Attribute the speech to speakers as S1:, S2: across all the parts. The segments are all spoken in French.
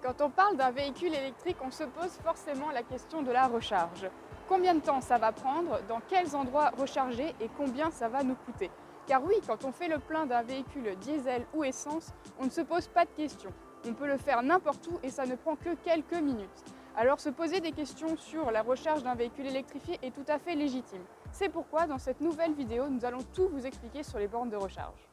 S1: Quand on parle d'un véhicule électrique, on se pose forcément la question de la recharge. Combien de temps ça va prendre, dans quels endroits recharger et combien ça va nous coûter? Car oui, quand on fait le plein d'un véhicule diesel ou essence, on ne se pose pas de questions. On peut le faire n'importe où et ça ne prend que quelques minutes. Alors se poser des questions sur la recharge d'un véhicule électrifié est tout à fait légitime. C'est pourquoi dans cette nouvelle vidéo, nous allons tout vous expliquer sur les bornes de recharge.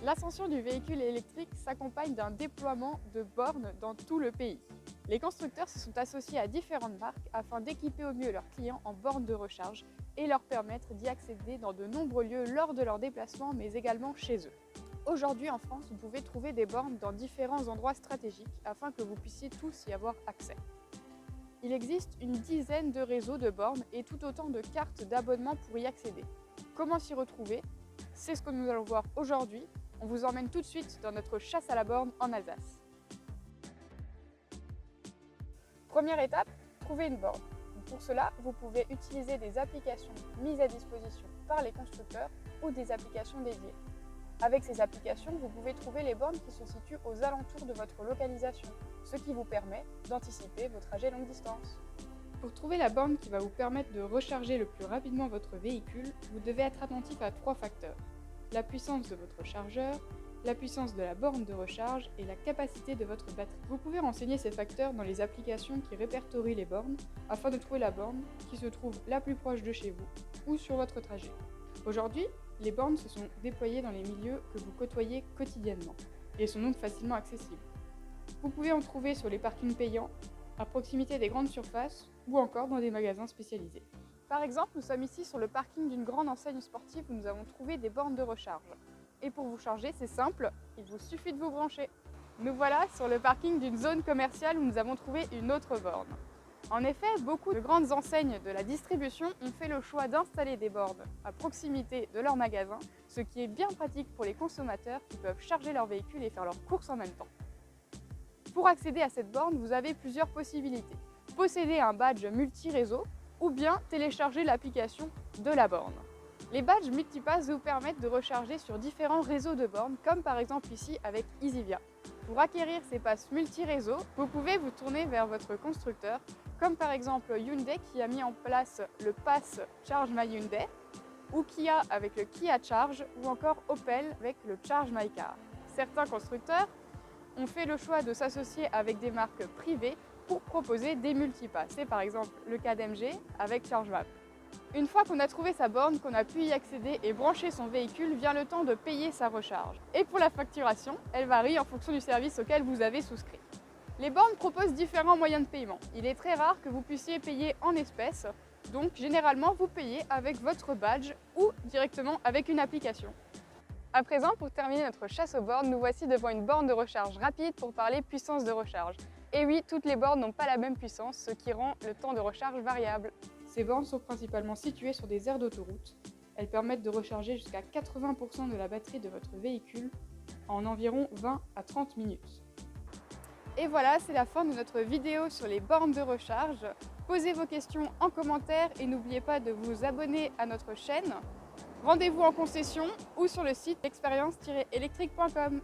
S1: L'ascension du véhicule électrique s'accompagne d'un déploiement de bornes dans tout le pays. Les constructeurs se sont associés à différentes marques afin d'équiper au mieux leurs clients en bornes de recharge et leur permettre d'y accéder dans de nombreux lieux lors de leurs déplacements, mais également chez eux. Aujourd'hui en France, vous pouvez trouver des bornes dans différents endroits stratégiques afin que vous puissiez tous y avoir accès. Il existe une dizaine de réseaux de bornes et tout autant de cartes d'abonnement pour y accéder. Comment s'y retrouver? C'est ce que nous allons voir aujourd'hui. On vous emmène tout de suite dans notre chasse à la borne en Alsace. Première étape, trouver une borne. Pour cela, vous pouvez utiliser des applications mises à disposition par les constructeurs ou des applications dédiées. Avec ces applications, vous pouvez trouver les bornes qui se situent aux alentours de votre localisation, ce qui vous permet d'anticiper vos trajets longue distance. Pour trouver la borne qui va vous permettre de recharger le plus rapidement votre véhicule, vous devez être attentif à 3 facteurs. La puissance de votre chargeur, la puissance de la borne de recharge et la capacité de votre batterie. Vous pouvez renseigner ces facteurs dans les applications qui répertorient les bornes afin de trouver la borne qui se trouve la plus proche de chez vous ou sur votre trajet. Aujourd'hui, les bornes se sont déployées dans les milieux que vous côtoyez quotidiennement et sont donc facilement accessibles. Vous pouvez en trouver sur les parkings payants, à proximité des grandes surfaces ou encore dans des magasins spécialisés. Par exemple, nous sommes ici sur le parking d'une grande enseigne sportive où nous avons trouvé des bornes de recharge. Et pour vous charger, c'est simple, il vous suffit de vous brancher. Nous voilà sur le parking d'une zone commerciale où nous avons trouvé une autre borne. En effet, beaucoup de grandes enseignes de la distribution ont fait le choix d'installer des bornes à proximité de leur magasin, ce qui est bien pratique pour les consommateurs qui peuvent charger leur véhicule et faire leurs courses en même temps. Pour accéder à cette borne, vous avez plusieurs possibilités. Posséder un badge multi-réseau ou bien télécharger l'application de la borne. Les badges multipass vous permettent de recharger sur différents réseaux de bornes, comme par exemple ici avec Easyvia. Pour acquérir ces passes multi-réseaux, vous pouvez vous tourner vers votre constructeur, comme par exemple Hyundai qui a mis en place le pass Charge My Hyundai, ou Kia avec le Kia Charge, ou encore Opel avec le Charge My Car. Certains constructeurs ont fait le choix de s'associer avec des marques privées pour proposer des multipass. C'est par exemple le cas d'MG avec ChargeMap. Une fois qu'on a trouvé sa borne, qu'on a pu y accéder et brancher son véhicule, vient le temps de payer sa recharge. Et pour la facturation, elle varie en fonction du service auquel vous avez souscrit. Les bornes proposent différents moyens de paiement. Il est très rare que vous puissiez payer en espèces, donc généralement vous payez avec votre badge ou directement avec une application. À présent, pour terminer notre chasse aux bornes, nous voici devant une borne de recharge rapide pour parler puissance de recharge. Et oui, toutes les bornes n'ont pas la même puissance, ce qui rend le temps de recharge variable. Ces bornes sont principalement situées sur des aires d'autoroute. Elles permettent de recharger jusqu'à 80% de la batterie de votre véhicule en environ 20 à 30 minutes. Et voilà, c'est la fin de notre vidéo sur les bornes de recharge. Posez vos questions en commentaire et n'oubliez pas de vous abonner à notre chaîne. Rendez-vous en concession ou sur le site expérience-électrique.com.